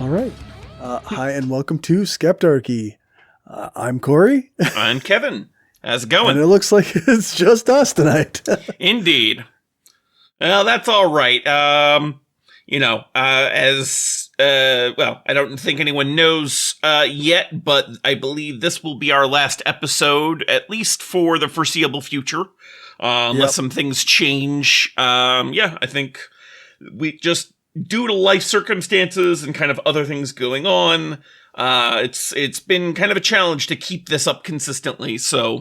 All right. Hi, and welcome to Skeptarchy. I'm Cory. I'm Kevin. How's it going? And it looks like it's just us tonight. Indeed. Well, that's all right. I don't think anyone knows yet, but I believe this will be our last episode, at least for the foreseeable future, unless some things change. I think we just, due to life circumstances and kind of other things going on, it's been kind of a challenge to keep this up consistently. So,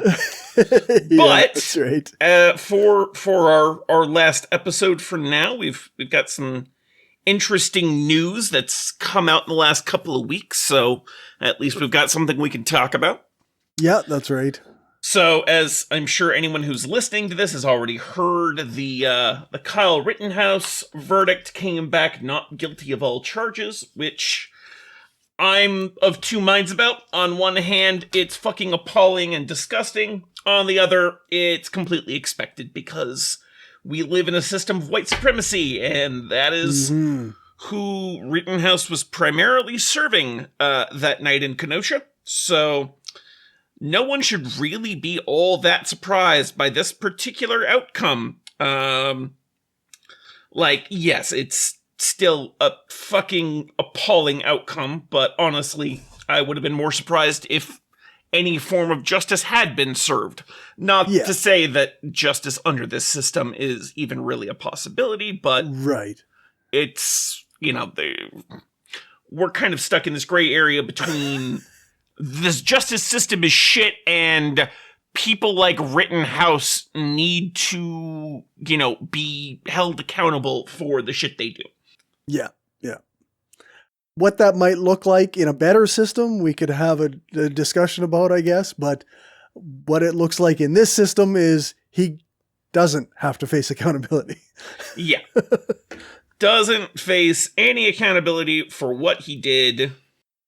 but that's right. For our last episode for now, we've got some interesting news that's come out in the last couple of weeks. So at least we've got something we can talk about. Yeah, that's right. So, as I'm sure anyone who's listening to this has already heard, the Kyle Rittenhouse verdict came back not guilty of all charges, which I'm of two minds about. On one hand, it's fucking appalling and disgusting. On the other, it's completely expected because we live in a system of white supremacy, and that is who Rittenhouse was primarily serving that night in Kenosha. So no one should really be all that surprised by this particular outcome. Yes, it's still a fucking appalling outcome, but honestly, I would have been more surprised if any form of justice had been served. Not to say that justice under this system is even really a possibility, but right. It's, we're kind of stuck in this gray area between this justice system is shit and people like Rittenhouse need to, be held accountable for the shit they do. Yeah. What that might look like in a better system, we could have a discussion about, I guess. But what it looks like in this system is he doesn't have to face accountability. Yeah. Doesn't face any accountability for what he did.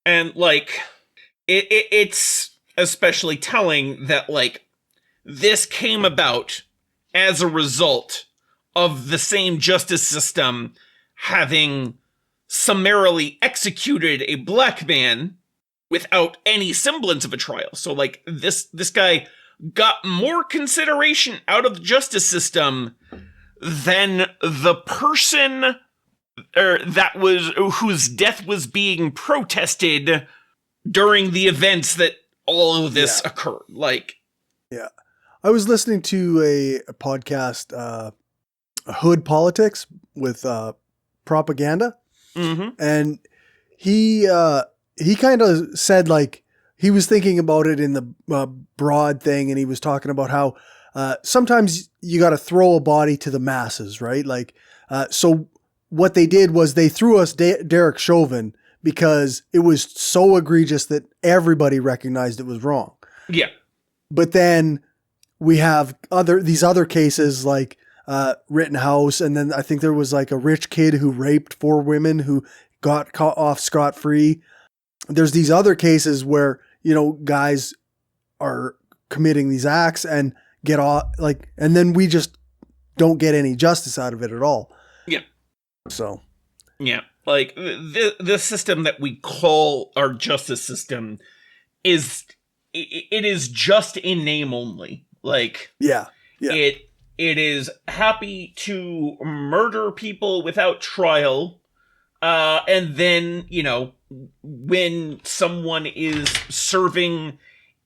And, it's especially telling that, this came about as a result of the same justice system having summarily executed a black man without any semblance of a trial. So, this guy got more consideration out of the justice system than the person whose death was being protested during the events that all of this occurred. I was listening to a podcast, Hood Politics with Propaganda. Mm-hmm. And he kind of said, he was thinking about it in the broad thing, and he was talking about how sometimes you got to throw a body to the masses, right? So what they did was they threw us Derek Chauvin because it was so egregious that everybody recognized it was wrong. Yeah. But then we have these other cases like Rittenhouse, and then I think there was a rich kid who raped 4 women who got caught off scot-free. There's these other cases where, guys are committing these acts and get off, and then we just don't get any justice out of it at all. Yeah. So. Yeah. The system that we call our justice system it is just in name only. Yeah. It is happy to murder people without trial. And then, when someone is serving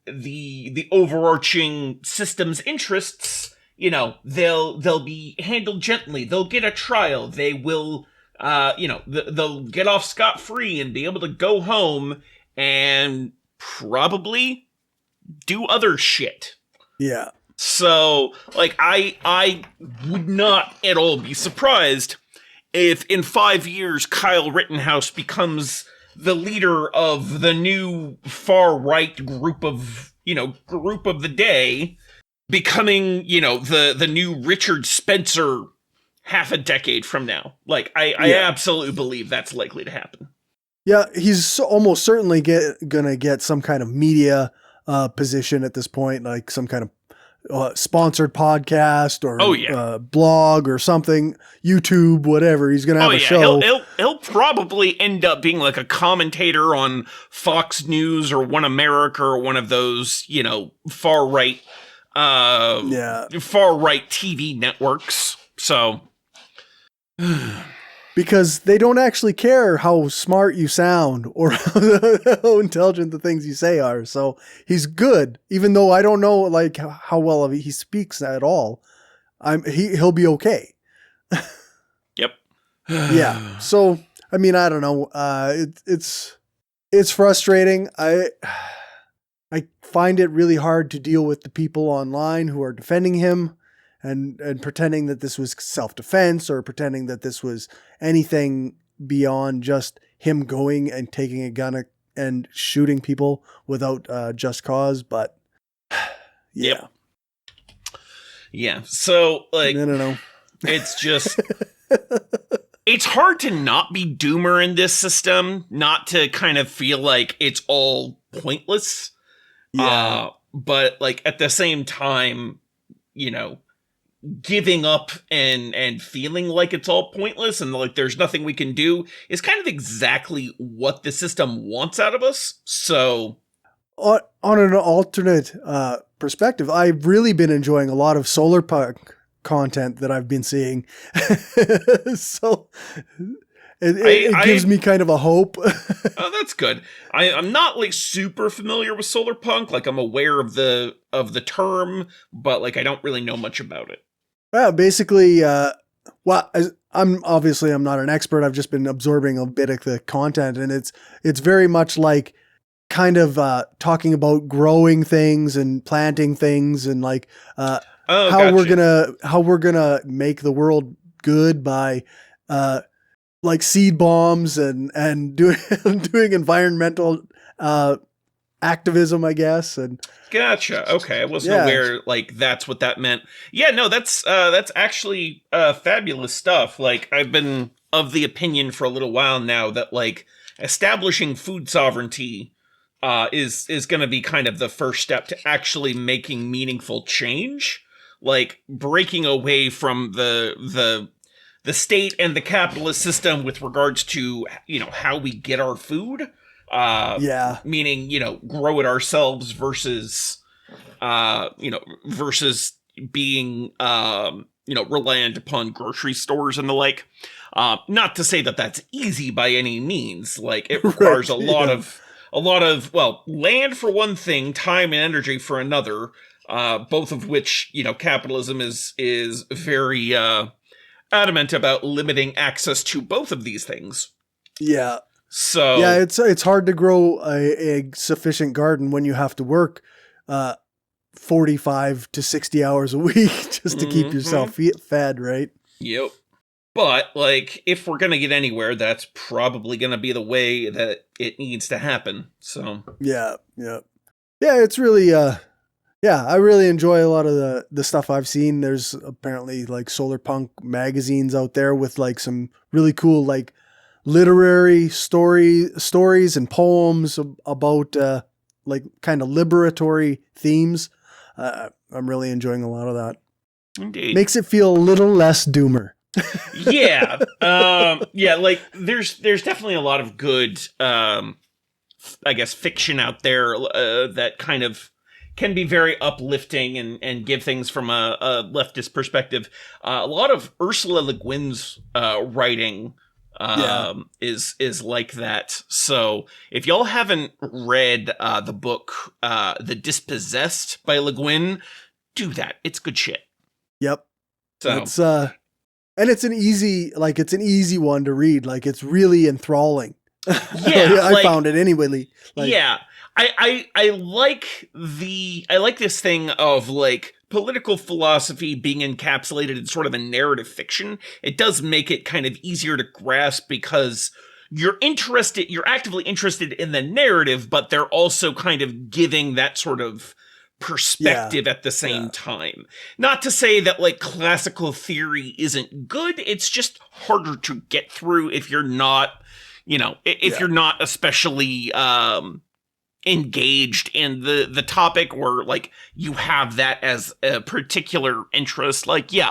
the overarching system's interests, they'll be handled gently. They'll get a trial. They will, they'll get off scot-free and be able to go home and probably do other shit. Yeah. So, I would not at all be surprised if in 5 years Kyle Rittenhouse becomes the leader of the new far-right group of the day, becoming, the new Richard Spencer half a decade from now. I absolutely believe that's likely to happen. Yeah, he's almost certainly gonna get some kind of media position at this point, some kind of sponsored podcast or Oh, yeah. blog or something, YouTube, whatever. He's going to have Oh a yeah, show. he'll probably end up being like a commentator on Fox News or One America or one of those, far right TV networks. So Because they don't actually care how smart you sound or how intelligent the things you say are. So he's good, even though I don't know like how well he speaks at all. He'll be okay. Yep. Yeah. So I mean, I don't know. It's frustrating. I find it really hard to deal with the people online who are defending him and pretending that this was self-defense or pretending that this was anything beyond just him going and taking a gun and shooting people without just cause. But yeah. Yep. Yeah. So like, I don't know. It's just, it's hard to not be doomer in this system, not to kind of feel like it's all pointless. Yeah. But like at the same time, giving up and feeling like it's all pointless and like there's nothing we can do is kind of exactly what the system wants out of us. So on an alternate perspective, I've really been enjoying a lot of solar punk content that I've been seeing. So it gives me kind of a hope. Oh, that's good. I'm not like super familiar with solar punk. Like I'm aware of the term, but like I don't really know much about it. Well, basically, I'm not an expert. I've just been absorbing a bit of the content, and it's very much like kind of talking about growing things and planting things and like how we're gonna make the world good by like seed bombs and doing environmental activism, I guess. And gotcha. Okay, I wasn't aware like that's what that meant. Yeah, no, that's actually fabulous stuff. Like I've been of the opinion for a little while now that like establishing food sovereignty is going to be kind of the first step to actually making meaningful change. Like breaking away from the state and the capitalist system with regards to how we get our food. Meaning, grow it ourselves versus being, reliant upon grocery stores and the like. Not to say that that's easy by any means. Like it requires a lot of, land for one thing, time and energy for another, both of which, capitalism is very, adamant about limiting access to both of these things. Yeah. So yeah, it's hard to grow a sufficient garden when you have to work 45 to 60 hours a week just to keep yourself fed, right? Yep. But like, if we're gonna get anywhere, that's probably gonna be the way that it needs to happen. So yeah. It's really I really enjoy a lot of the stuff I've seen. There's apparently like solar punk magazines out there with like some really cool like literary stories and poems about like kind of liberatory themes. I'm really enjoying a lot of that. Indeed. Makes it feel a little less doomer. Yeah. Like there's definitely a lot of good I guess fiction out there that kind of can be very uplifting and give things from a leftist perspective. A lot of Ursula Le Guin's writing is like that. So if y'all haven't read the book The Dispossessed by Le Guin, do that. It's good shit. Yep. So it's and it's an easy one to read. Like it's really enthralling. Yeah, I found it anyway. Yeah. I like this thing of like political philosophy being encapsulated in sort of a narrative fiction. It does make it kind of easier to grasp because you're actively interested in the narrative, but they're also kind of giving that sort of perspective at the same time. Not to say that like classical theory isn't good, it's just harder to get through if you're not, you're not especially engaged in the topic, or like you have that as a particular interest. Like, yeah,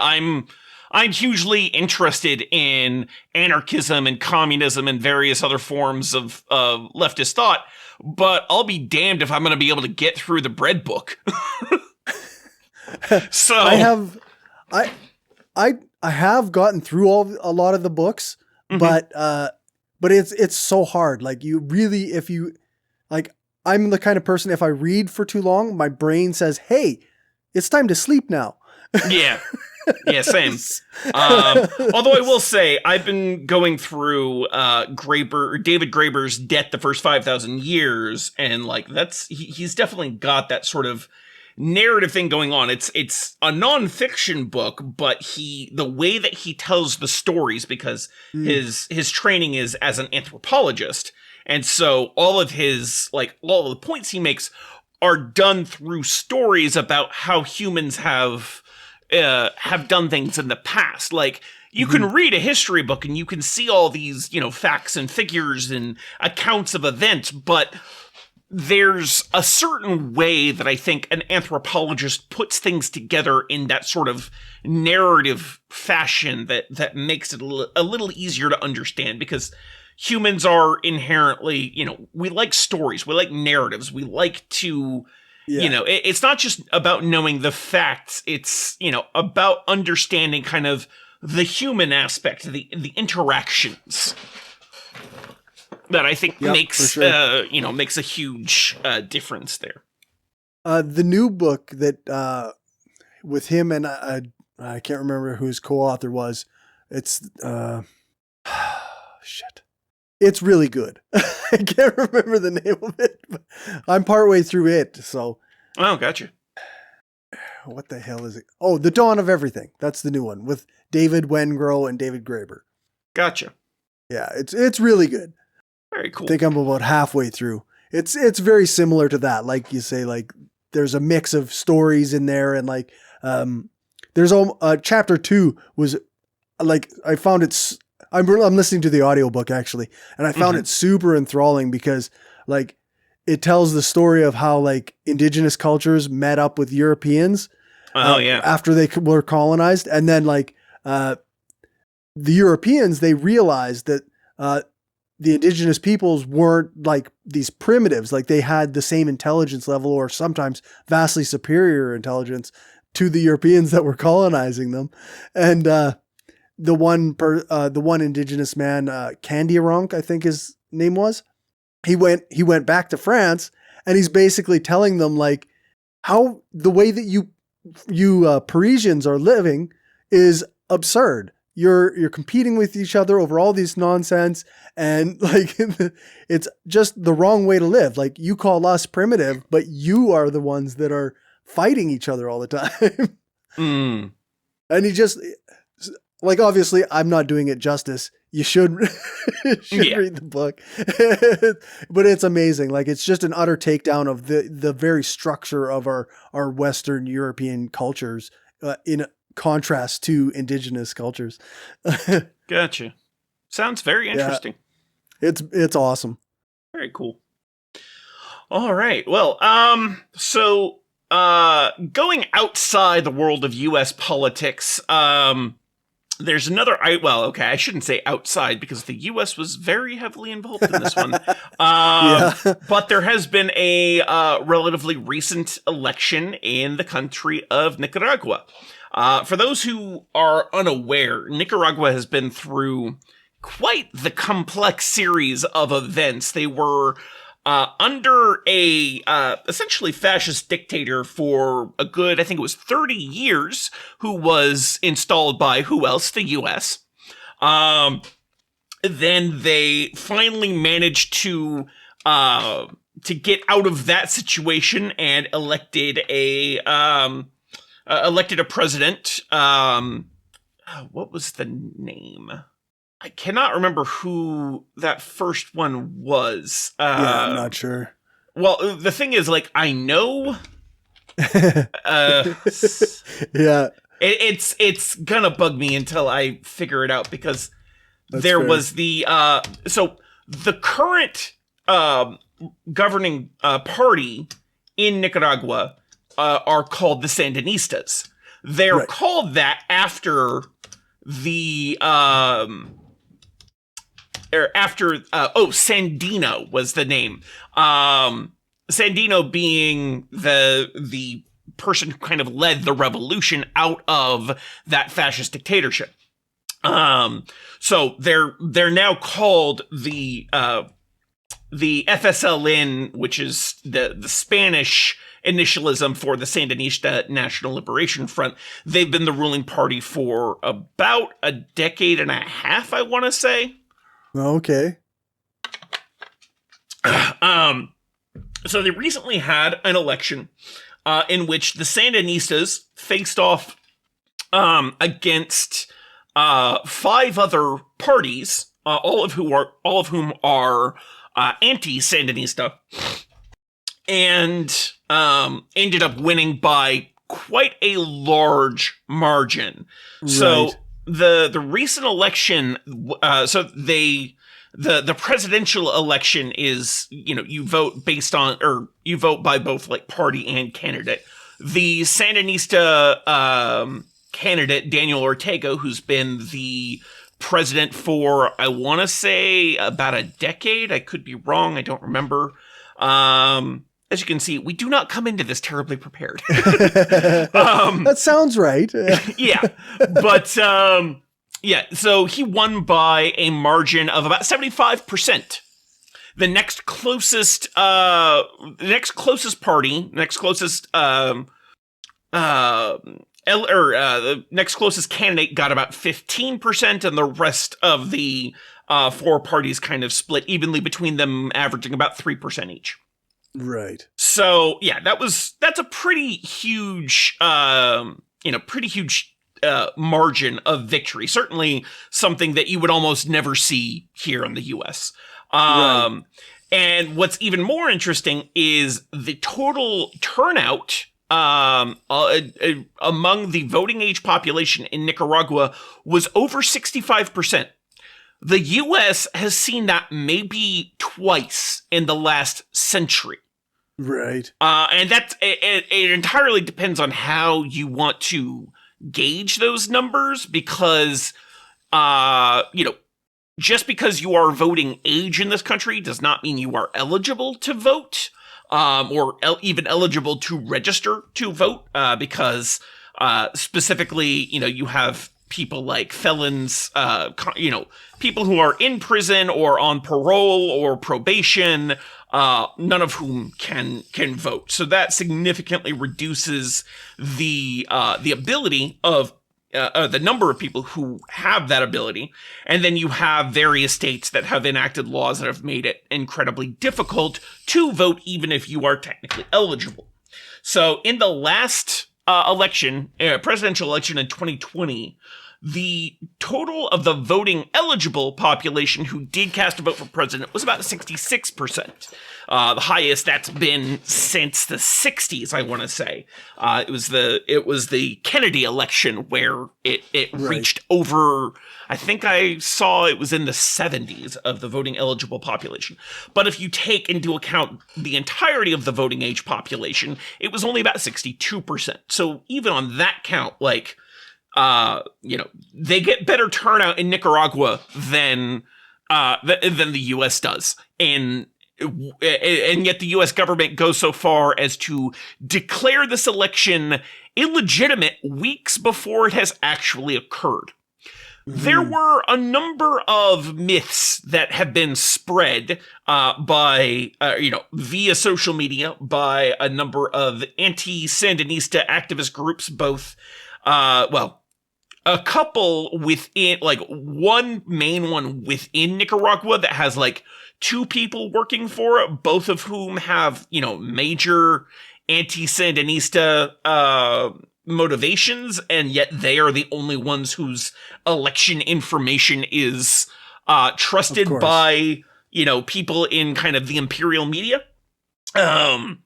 I'm hugely interested in anarchism and communism and various other forms of leftist thought, but I'll be damned if I'm going to be able to get through the bread book. So I have gotten through a lot of the books, but it's so hard. Like, you really, if you like, I'm the kind of person, if I read for too long, my brain says, "Hey, it's time to sleep now." Yeah. Yeah, same. Although I will say, I've been going through David Graeber's Debt the First 5,000 Years, and like he's definitely got that sort of narrative thing going on. It's a nonfiction book, but the way that he tells the stories, because his training is as an anthropologist, and so all of the points he makes are done through stories about how humans have done things in the past. Like, you can read a history book and you can see all these, facts and figures and accounts of events, but there's a certain way that I think an anthropologist puts things together in that sort of narrative fashion that makes it a little easier to understand, because humans are inherently, we like stories, we like narratives, we like to, it's not just about knowing the facts, it's, about understanding kind of the human aspect, the interactions that I think makes a huge difference there. The new book that with him and I can't remember who his co-author was. It's shit. It's really good. I can't remember the name of it, but I'm partway through it. So. Oh, gotcha. What the hell is it? Oh, The Dawn of Everything. That's the new one with David Wengrow and David Graeber. Gotcha. Yeah, it's really good. Very cool. I think I'm about halfway through. It's very similar to that. Like you say, like there's a mix of stories in there, and like there's chapter 2 was like, I found it. I'm listening to the audiobook actually, and I found it super enthralling because like it tells the story of how like indigenous cultures met up with Europeans after they were colonized. And then like the Europeans, they realized that the indigenous peoples weren't like these primitives. Like they had the same intelligence level, or sometimes vastly superior intelligence to the Europeans that were colonizing them. And the one indigenous man, Candiaronk, I think his name was, he went back to France, and he's basically telling them like how the way that you Parisians are living is absurd. You're competing with each other over all this nonsense, and like it's just the wrong way to live. Like, you call us primitive, but you are the ones that are fighting each other all the time. And he just, like, obviously I'm not doing it justice. You should read the book, but it's amazing. Like, it's just an utter takedown of the very structure of our Western European cultures in contrast to indigenous cultures. Gotcha. Sounds very interesting. Yeah, it's awesome. Very cool. All right. Well, so going outside the world of U.S. politics, there's another, I shouldn't say outside, because the U.S. was very heavily involved in this one. But there has been a relatively recent election in the country of Nicaragua. For those who are unaware, Nicaragua has been through quite the complex series of events. They were under a essentially fascist dictator for a good, I think it was 30 years, who was installed by who else? The U.S. Then they finally managed to get out of that situation and elected a president. What was the name? I cannot remember who that first one was. I'm not sure. Well, the thing is, like, I know. It's gonna bug me until I figure it out, because was the so the current governing party in Nicaragua are called the Sandinistas. They're called that after the Sandino was the name. Sandino being the person who kind of led the revolution out of that fascist dictatorship. So they're now called the FSLN, which is the Spanish initialism for the Sandinista National Liberation Front. They've been the ruling party for about a decade and a half, I want to say. Okay. So they recently had an election in which the Sandinistas faced off against 5 other parties, all of whom are anti-Sandinista, and ended up winning by quite a large margin. Right. So the recent election, the presidential election is, you vote based on, or you vote by both like party and candidate. The Sandinista candidate, Daniel Ortega, who's been the president for, I want to say, about a decade. I could be wrong. I don't remember. As you can see, we do not come into this terribly prepared. That sounds right. Yeah. But, yeah, so he won by a margin of about 75%. The next closest party, the next closest candidate got about 15%, and the rest of the 4 parties kind of split evenly between them, averaging about 3% each. Right. So yeah, that's a pretty huge, margin of victory. Certainly something that you would almost never see here in the U.S. Right. And what's even more interesting is the total turnout among the voting age population in Nicaragua was over 65%. The U.S. has seen that maybe twice in the last century. Right. And that's it entirely depends on how you want to gauge those numbers, because, just because you are voting age in this country does not mean you are eligible to vote, or even eligible to register to vote, because specifically, you have people like felons, people who are in prison or on parole or probation, none of whom can vote. So that significantly reduces the ability of the number of people who have that ability. And then you have various states that have enacted laws that have made it incredibly difficult to vote, even if you are technically eligible. So in the last presidential election in 2020, the total of the voting eligible population who did cast a vote for president was about 66%. The highest that's been since the 60s, I want to say. It was the Kennedy election where it reached over, I think I saw it was in the 70s of the voting eligible population. But if you take into account the entirety of the voting age population, it was only about 62%. So even on that count, they get better turnout in Nicaragua than the U.S. does, and yet the U.S. government goes so far as to declare this election illegitimate weeks before it has actually occurred. Mm-hmm. There were a number of myths that have been spread by via social media by a number of anti-Sandinista activist groups, both a couple within, one main one within Nicaragua that has 2 people working for it, both of whom have, major anti-Sandinista motivations, and yet they are the only ones whose election information is trusted by, people in kind of the imperial media. But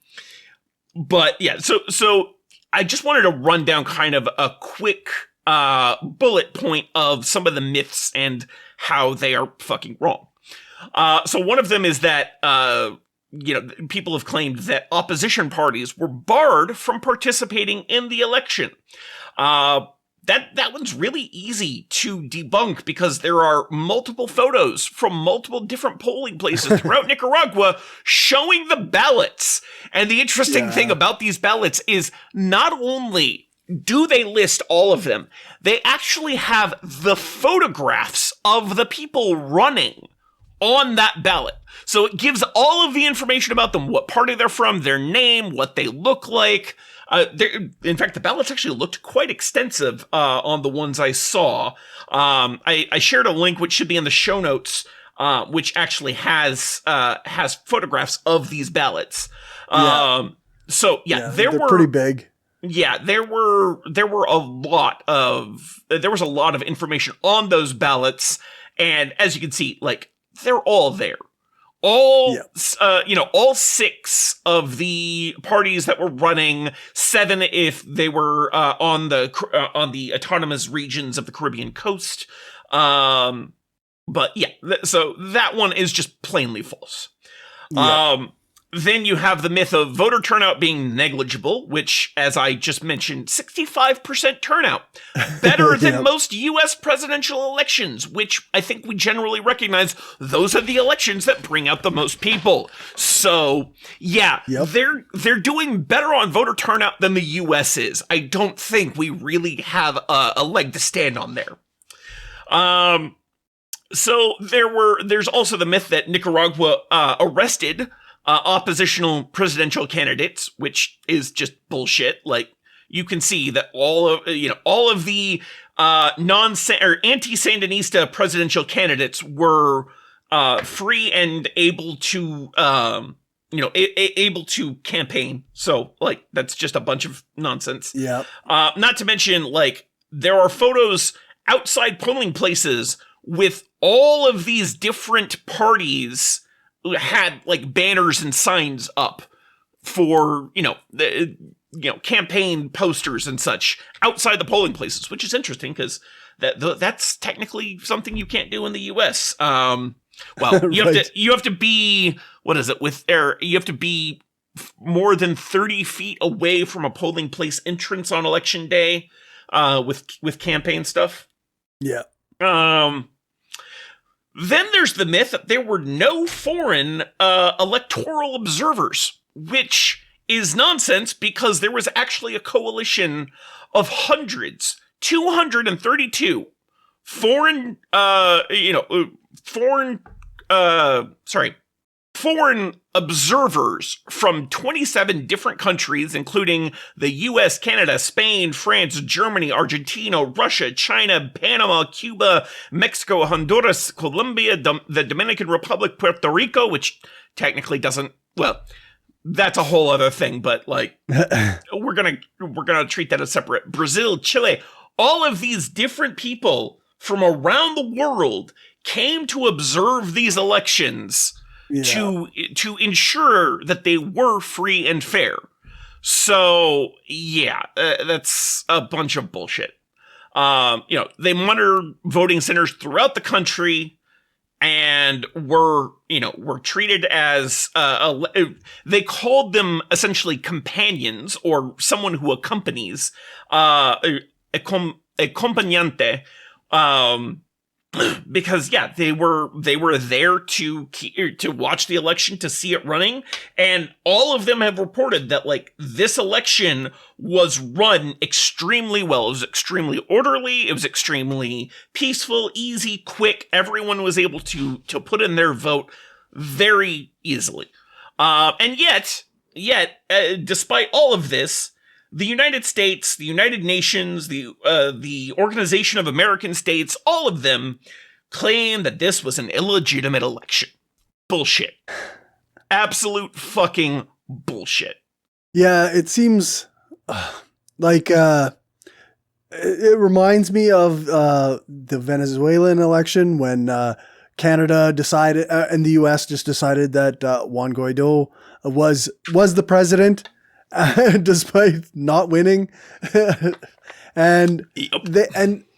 yeah, so I just wanted to run down kind of a quick bullet point of some of the myths and how they are fucking wrong. So one of them is that people have claimed that opposition parties were barred from participating in the election. That one's really easy to debunk because there are multiple photos from multiple different polling places throughout Nicaragua showing the ballots. And the interesting thing about these ballots is not only do they list all of them, they actually have the photographs of the people running on that ballot. So it gives all of the information about them, what party they're from, their name, what they look like. In fact, the ballots actually looked quite extensive on the ones I saw. I shared a link which should be in the show notes, which actually has photographs of these ballots. So there they're were pretty big. Yeah, there was a lot of information on those ballots, and as you can see, like, they're all there. All 6 of the parties that were running, 7 if they were on the autonomous regions of the Caribbean coast. But yeah, so that one is just plainly false. Yeah. Then you have the myth of voter turnout being negligible, which, as I just mentioned, 65% turnout. Better than most U.S. presidential elections, which I think we generally recognize those are the elections that bring out the most people. So, they're doing better on voter turnout than the U.S. is. I don't think we really have a leg to stand on there. So there's also the myth that Nicaragua arrested oppositional presidential candidates, which is just bullshit. Like, you can see that all of the anti-Sandinista presidential candidates were free and able to able to campaign. So, like, that's just a bunch of nonsense. Yeah. Not to mention, like, there are photos outside polling places with all of these different parties had, like, banners and signs up for, campaign posters and such outside the polling places, which is interesting because that's technically something you can't do in the U.S. You have to be, you have to be more than 30 feet away from a polling place entrance on election day with campaign stuff. Yeah. Then there's the myth that there were no foreign electoral observers, which is nonsense because there was actually a coalition of hundreds, 232 foreign observers from 27 different countries, including the US, Canada, Spain, France, Germany, Argentina, Russia, China, Panama, Cuba, Mexico, Honduras, Colombia, the Dominican Republic, Puerto Rico, which technically doesn't, well, that's a whole other thing, but, like, we're gonna treat that as separate. Brazil, Chile, all of these different people from around the world came to observe these elections to ensure that they were free and fair. So, that's a bunch of bullshit. They monitored voting centers throughout the country and were treated as, they called them essentially companions, or someone who accompanies, acompañante, because they were there to watch the election, to see it running, and all of them have reported that, like, this election was run extremely well. It was extremely orderly. It was extremely peaceful, easy, quick. Everyone was able to put in their vote very easily. And yet, despite all of this, the United States, the United Nations, the Organization of American States, all of them claim that this was an illegitimate election. Bullshit. Absolute fucking bullshit. Yeah, it seems like it reminds me of the Venezuelan election when Canada decided and the US just decided that Juan Guaido was the president. Despite not winning. And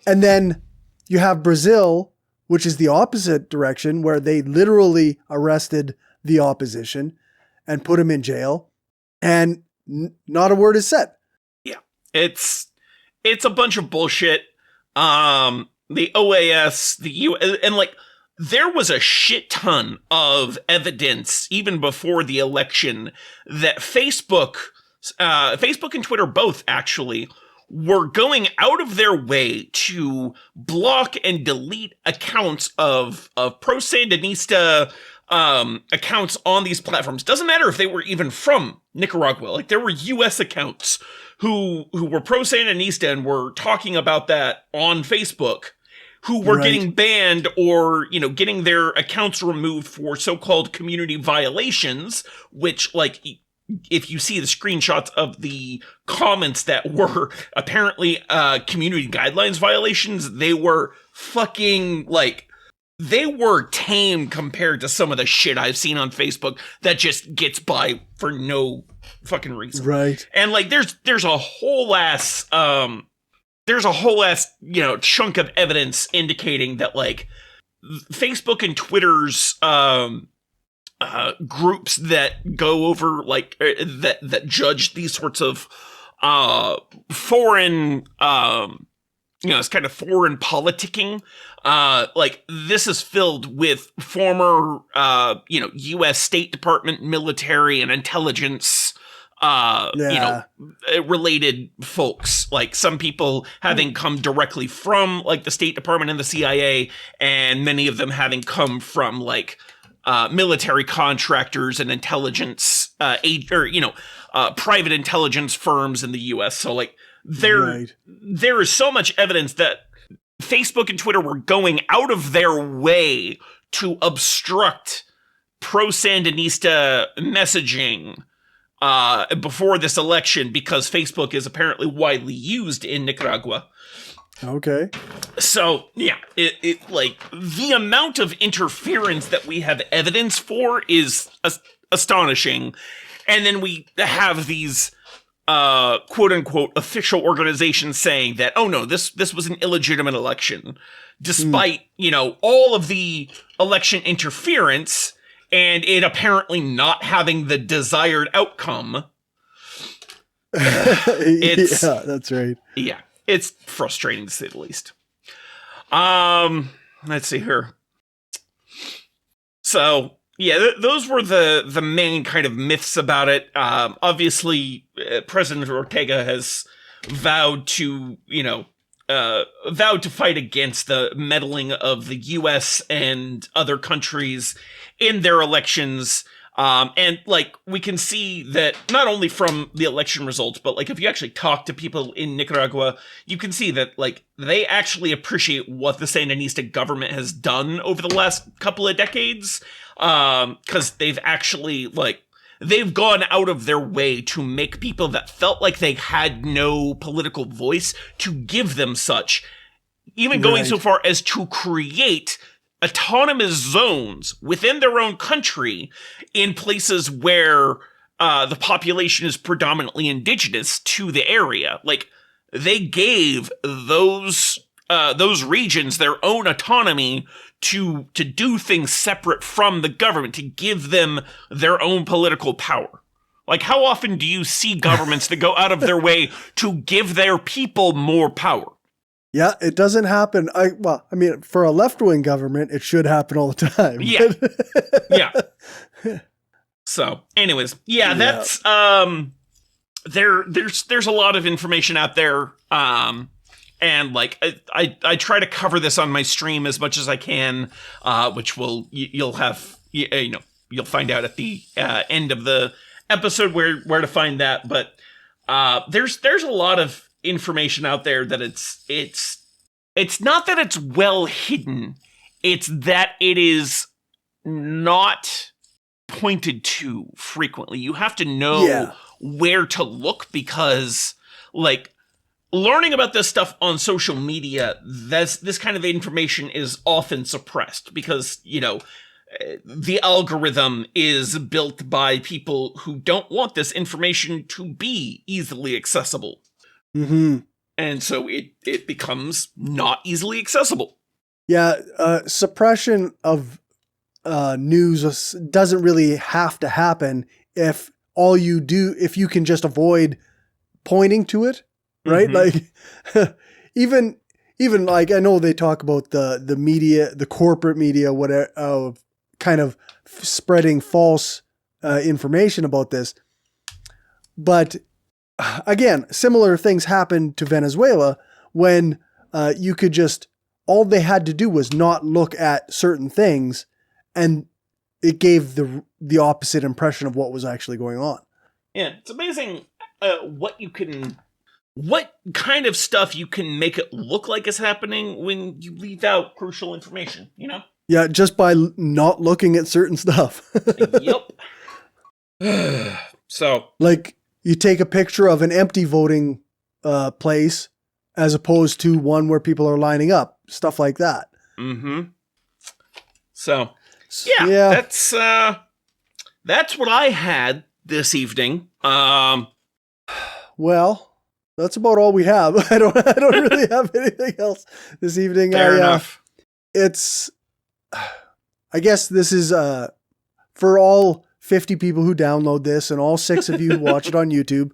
then you have Brazil, which is the opposite direction, where they literally arrested the opposition. and put him in jail, and not a word is said. Yeah, it's a bunch of bullshit. The OAS, the U, and like there was a shit ton of evidence even before the election that Facebook and Twitter both actually were going out of their way to block and delete accounts of pro-Sandinista accounts on these platforms. Doesn't matter if they were even from Nicaragua. Like there were U.S. accounts who were pro-Sandinista and were talking about that on Facebook, who were getting banned or, you know, getting their accounts removed for so-called community violations, which, like, if you see the screenshots of the comments that were apparently community guidelines violations, they were fucking, like, they were tame compared to some of the shit I've seen on Facebook that just gets by for no fucking reason. Right. And, like, there's a whole ass, you know, chunk of evidence indicating that, like, Facebook and Twitter's groups that go over, like, that judge these sorts of foreign, you know, it's kind of foreign politicking. Like, this is filled with former, you know, U.S. State Department military and intelligence you know, related folks, like some people having come directly from like the State Department and the CIA, and many of them having come from like military contractors and intelligence or you know, private intelligence firms in the US. So like there is so much evidence that Facebook and Twitter were going out of their way to obstruct pro-Sandinista messaging before this election, because Facebook is apparently widely used in Nicaragua. Okay. So, yeah, it like, the amount of interference that we have evidence for is astonishing. And then we have these, quote-unquote, official organizations saying that, oh no, this was an illegitimate election, despite, you know, all of the election interference, and it apparently not having the desired outcome. Yeah, that's right. Yeah, it's frustrating to say the least. Let's see here. So, yeah, those were the main kind of myths about it. Obviously, President Ortega has vowed to, you know, vowed to fight against the meddling of the U.S. and other countries in their elections. And like, we can see that not only from the election results, but like, if you actually talk to people in Nicaragua, you can see that like, they actually appreciate what the Sandinista government has done over the last couple of decades. 'Cause they've actually like, they've gone out of their way to make people that felt like they had no political voice to give them such, even going so far as to create autonomous zones within their own country in places where the population is predominantly indigenous to the area. Like, they gave those regions their own autonomy to do things separate from the government, to give them their own political power. Like, how often do you see governments that go out of their way to give their people more power? Yeah, it doesn't happen. I mean, for a left-wing government, it should happen all the time. Yeah. Yeah. So, anyways, yeah, that's there's a lot of information out there. And like, I try to cover this on my stream as much as I can, which you'll find out at the end of the episode where to find that. But there's a lot of information out there that it's not that it's well hidden, it's that it is not pointed to frequently. You have to know where to look, because like, learning about this stuff on social media, this kind of information is often suppressed because, you know, the algorithm is built by people who don't want this information to be easily accessible. Mm-hmm. And so it becomes not easily accessible. Yeah, suppression of news doesn't really have to happen if you can just avoid pointing to it, right? Like even like, I know they talk about the media, the corporate media, whatever, kind of spreading false information about this. But again, similar things happened to Venezuela when you could just, all they had to do was not look at certain things, and it gave the opposite impression of what was actually going on. Yeah, it's amazing what kind of stuff you can make it look like is happening when you leave out crucial information, you know? Yeah, just by not looking at certain stuff. Yep. So, like, you take a picture of an empty voting place as opposed to one where people are lining up, stuff like that. Mm-hmm. So, yeah. That's what I had this evening. Well, that's about all we have. I don't really have anything else this evening. Fair enough. I guess this is for all 50 people who download this and all 6 of you who watch it on YouTube.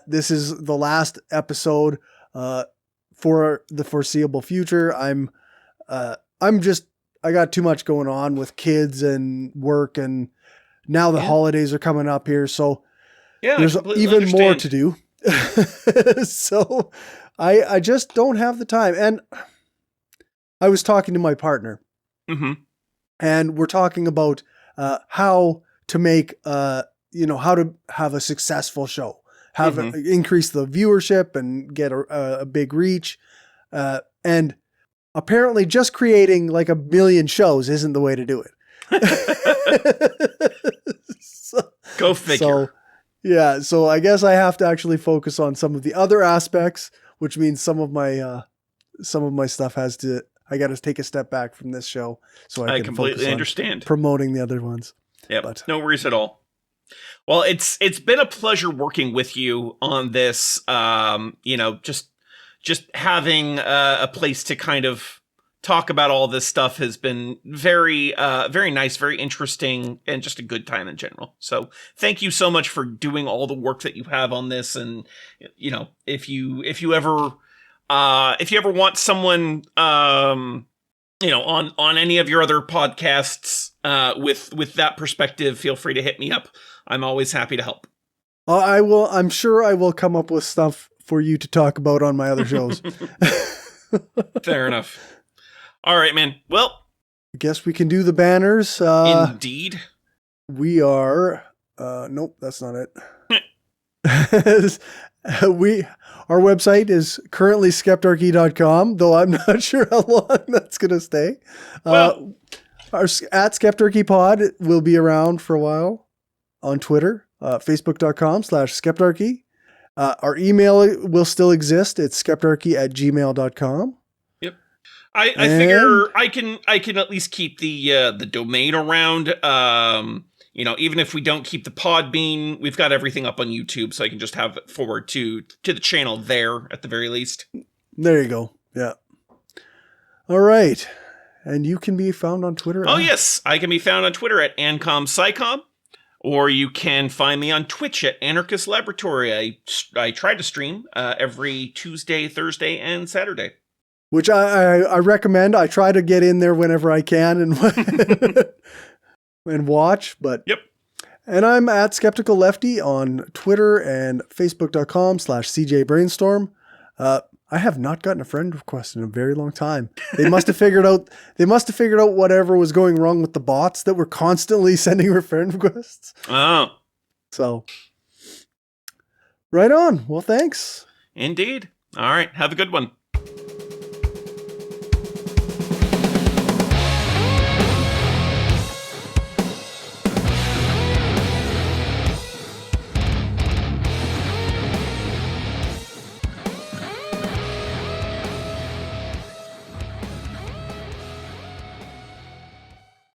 This is the last episode for the foreseeable future. I got too much going on with kids and work, and now the holidays are coming up here, so there's even more to do. So I just don't have the time. And I was talking to my partner, and we're talking about how to make how to have a successful show, increase the viewership and get a big reach, and apparently just creating like 1 million shows isn't the way to do it. Go figure. So I guess I have to actually focus on some of the other aspects, which means some of my stuff I got to take a step back from this show so I can completely understand promoting the other ones. Yeah, no worries at all. Well, it's been a pleasure working with you on this. Just having a place to kind of talk about all this stuff has been very, very nice, very interesting, and just a good time in general. So thank you so much for doing all the work that you have on this. And, if you ever want someone, on any of your other podcasts, with that perspective, feel free to hit me up. I'm always happy to help. I will. I'm sure I will come up with stuff for you to talk about on my other shows. Fair enough. All right, man. Well, I guess we can do the banners. Indeed. We are. Nope, that's not it. Our website is currently skeptarchy.com, though I'm not sure how long that's going to stay. Our at skeptarchypod will be around for a while on Twitter, facebook.com/skeptarchy. Our email will still exist. It's skeptarchy@gmail.com. Yep. I figure I can at least keep the domain around. Even if we don't keep the Podbean, we've got everything up on YouTube, so I can just have it forward to the channel there at the very least. There you go. Yeah. All right. And you can be found on Twitter. Oh, yes. I can be found on Twitter at AncomPsychom, or you can find me on Twitch at Anarchist Laboratory. I try to stream every Tuesday, Thursday, and Saturday. Which I recommend. I try to get in there whenever I can and and watch. But yep. And I'm at Skeptical Lefty on Twitter and Facebook.com/CJBrainstorm. I have not gotten a friend request in a very long time. They must have figured out. Whatever was going wrong with the bots that were constantly sending friend requests. Oh, so right on. Well, thanks. Indeed. All right. Have a good one.